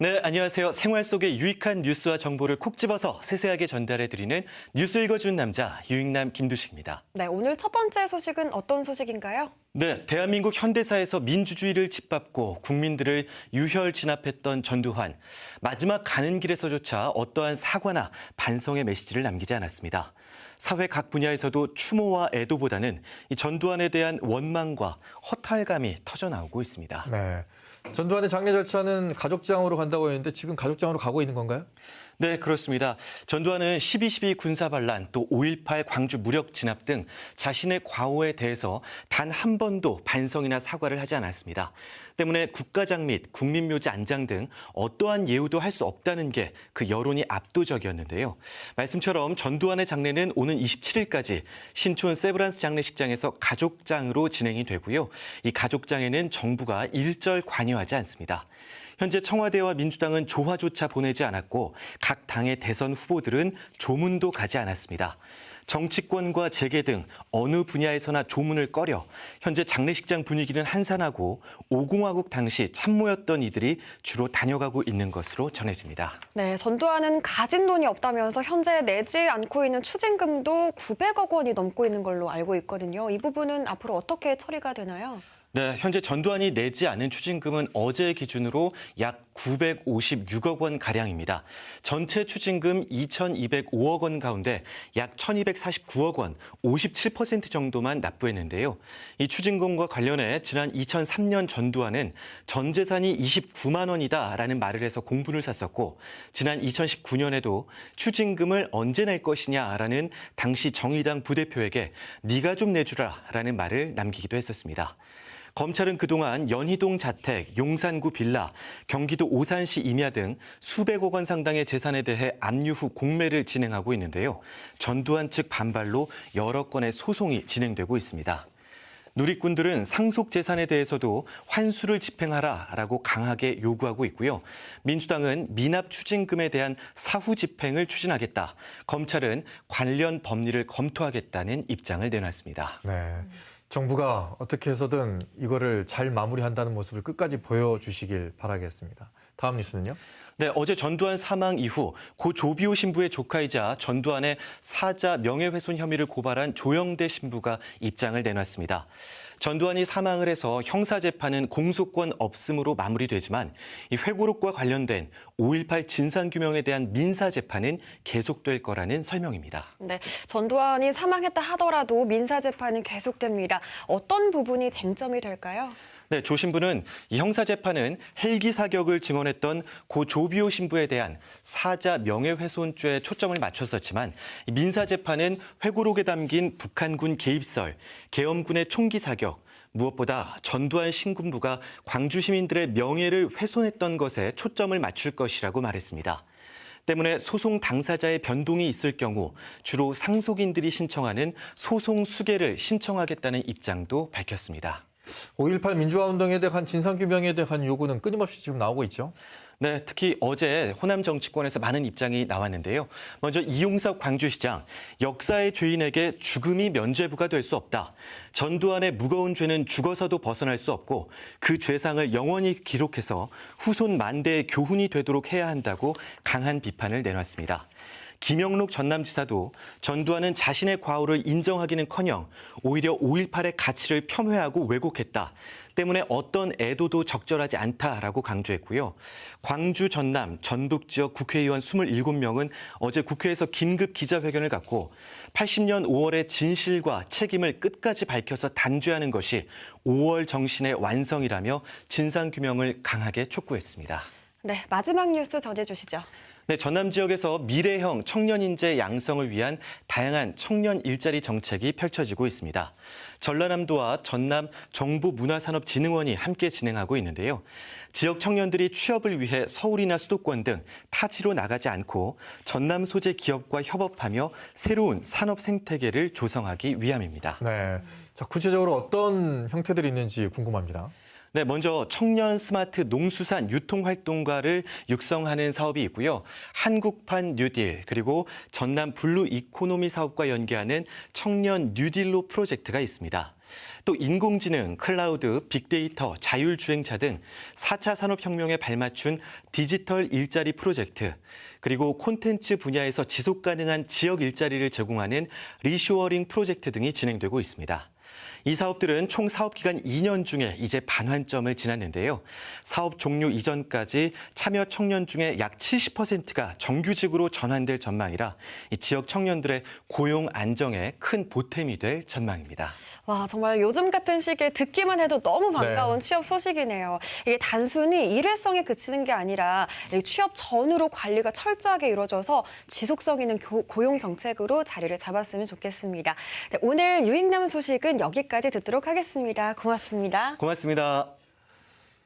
네, 안녕하세요. 생활 속의 유익한 뉴스와 정보를 콕 집어서 세세하게 전달해드리는 뉴스 읽어주는 남자 유익남 김두식입니다. 네, 오늘 첫 번째 소식은 어떤 소식인가요? 네, 대한민국 현대사에서 민주주의를 짓밟고 국민들을 유혈 진압했던 전두환. 마지막 가는 길에서조차 어떠한 사과나 반성의 메시지를 남기지 않았습니다. 사회 각 분야에서도 추모와 애도보다는 이 전두환에 대한 원망과 허탈감이 터져나오고 있습니다. 네. 전두환의 장례 절차는 가족장으로 간다고 했는데 지금 가족장으로 가고 있는 건가요? 네, 그렇습니다. 전두환은 12.12 군사반란, 또 5.18 광주 무력 진압 등 자신의 과오에 대해서 단 한 번도 반성이나 사과를 하지 않았습니다. 때문에 국가장 및 국민묘지 안장 등 어떠한 예우도 할 수 없다는 게 그 여론이 압도적이었는데요. 말씀처럼 전두환의 장례는 오는 27일까지 신촌 세브란스 장례식장에서 가족장으로 진행이 되고요. 이 가족장에는 정부가 일절 관여하지 않습니다. 현재 청와대와 민주당은 조화조차 보내지 않았고 각 당의 대선 후보들은 조문도 가지 않았습니다. 정치권과 재계 등 어느 분야에서나 조문을 꺼려 현재 장례식장 분위기는 한산하고 5공화국 당시 참모였던 이들이 주로 다녀가고 있는 것으로 전해집니다. 네, 전두환은 가진 돈이 없다면서 현재 내지 않고 있는 추징금도 900억 원이 넘고 있는 걸로 알고 있거든요. 이 부분은 앞으로 어떻게 처리가 되나요? 네, 현재 전두환이 내지 않은 추징금은 어제 기준으로 약 956억 원 가량입니다. 전체 추징금 2,205억 원 가운데 약 1,249억 원, 57% 정도만 납부했는데요. 이 추징금과 관련해 지난 2003년 전두환은 전 재산이 29만 원이다라는 말을 해서 공분을 샀었고 지난 2019년에도 추징금을 언제 낼 것이냐라는 당시 정의당 부대표에게 네가 좀 내주라라는 말을 남기기도 했었습니다. 검찰은 그동안 연희동 자택, 용산구 빌라, 경기도 오산시 임야 등 수백억 원 상당의 재산에 대해 압류 후 공매를 진행하고 있는데요. 전두환 측 반발로 여러 건의 소송이 진행되고 있습니다. 누리꾼들은 상속 재산에 대해서도 환수를 집행하라라고 강하게 요구하고 있고요. 민주당은 미납 추징금에 대한 사후 집행을 추진하겠다. 검찰은 관련 법리를 검토하겠다는 입장을 내놨습니다. 네. 정부가 어떻게 해서든 이거를 잘 마무리한다는 모습을 끝까지 보여주시길 바라겠습니다. 다음 뉴스는요? 네, 어제 전두환 사망 이후 고 조비오 신부의 조카이자 전두환의 사자 명예훼손 혐의를 고발한 조영대 신부가 입장을 내놨습니다. 전두환이 사망을 해서 형사재판은 공소권 없음으로 마무리되지만 이 회고록과 관련된 5.18 진상규명에 대한 민사재판은 계속될 거라는 설명입니다. 네, 전두환이 사망했다 하더라도 민사재판은 계속됩니다. 어떤 부분이 쟁점이 될까요? 네, 조 신부는 이 형사재판은 헬기 사격을 증언했던 고 조비오 신부에 대한 사자 명예훼손죄에 초점을 맞췄었지만 민사재판은 회고록에 담긴 북한군 개입설, 계엄군의 총기 사격, 무엇보다 전두환 신군부가 광주 시민들의 명예를 훼손했던 것에 초점을 맞출 것이라고 말했습니다. 때문에 소송 당사자의 변동이 있을 경우 주로 상속인들이 신청하는 소송 수계를 신청하겠다는 입장도 밝혔습니다. 5.18 민주화운동에 대한 진상규명에 대한 요구는 끊임없이 지금 나오고 있죠. 네, 특히 어제 호남 정치권에서 많은 입장이 나왔는데요. 먼저 이용석 광주시장, 역사의 죄인에게 죽음이 면죄부가 될 수 없다. 전두환의 무거운 죄는 죽어서도 벗어날 수 없고 그 죄상을 영원히 기록해서 후손 만대의 교훈이 되도록 해야 한다고 강한 비판을 내놨습니다. 김영록 전남지사도 전두환은 자신의 과오를 인정하기는커녕 오히려 5.18의 가치를 폄훼하고 왜곡했다. 때문에 어떤 애도도 적절하지 않다라고 강조했고요. 광주, 전남, 전북 지역 국회의원 27명은 어제 국회에서 긴급 기자회견을 갖고 80년 5월의 진실과 책임을 끝까지 밝혀서 단죄하는 것이 5월 정신의 완성이라며 진상규명을 강하게 촉구했습니다. 네, 마지막 뉴스 전해주시죠. 네, 전남 지역에서 미래형 청년 인재 양성을 위한 다양한 청년 일자리 정책이 펼쳐지고 있습니다. 전라남도와 전남 정보문화산업진흥원이 함께 진행하고 있는데요. 지역 청년들이 취업을 위해 서울이나 수도권 등 타지로 나가지 않고 전남 소재 기업과 협업하며 새로운 산업 생태계를 조성하기 위함입니다. 네. 자, 구체적으로 어떤 형태들이 있는지 궁금합니다. 네, 먼저 청년 스마트 농수산 유통활동가를 육성하는 사업이 있고요. 한국판 뉴딜, 그리고 전남 블루 이코노미 사업과 연계하는 청년 뉴딜로 프로젝트가 있습니다. 또 인공지능, 클라우드, 빅데이터, 자율주행차 등 4차 산업혁명에 발맞춘 디지털 일자리 프로젝트, 그리고 콘텐츠 분야에서 지속 가능한 지역 일자리를 제공하는 리쇼어링 프로젝트 등이 진행되고 있습니다. 이 사업들은 총 사업 기간 2년 중에 이제 반환점을 지났는데요. 사업 종료 이전까지 참여 청년 중에 약 70%가 정규직으로 전환될 전망이라 이 지역 청년들의 고용 안정에 큰 보탬이 될 전망입니다. 와, 정말 요즘 같은 시기에 듣기만 해도 너무 반가운 네. 취업 소식이네요. 이게 단순히 일회성에 그치는 게 아니라 이 취업 전후로 관리가 철저하게 이루어져서 지속성 있는 고용 정책으로 자리를 잡았으면 좋겠습니다. 네, 오늘 유익남 소식은 여기까지 듣도록 하겠습니다. 고맙습니다. 고맙습니다.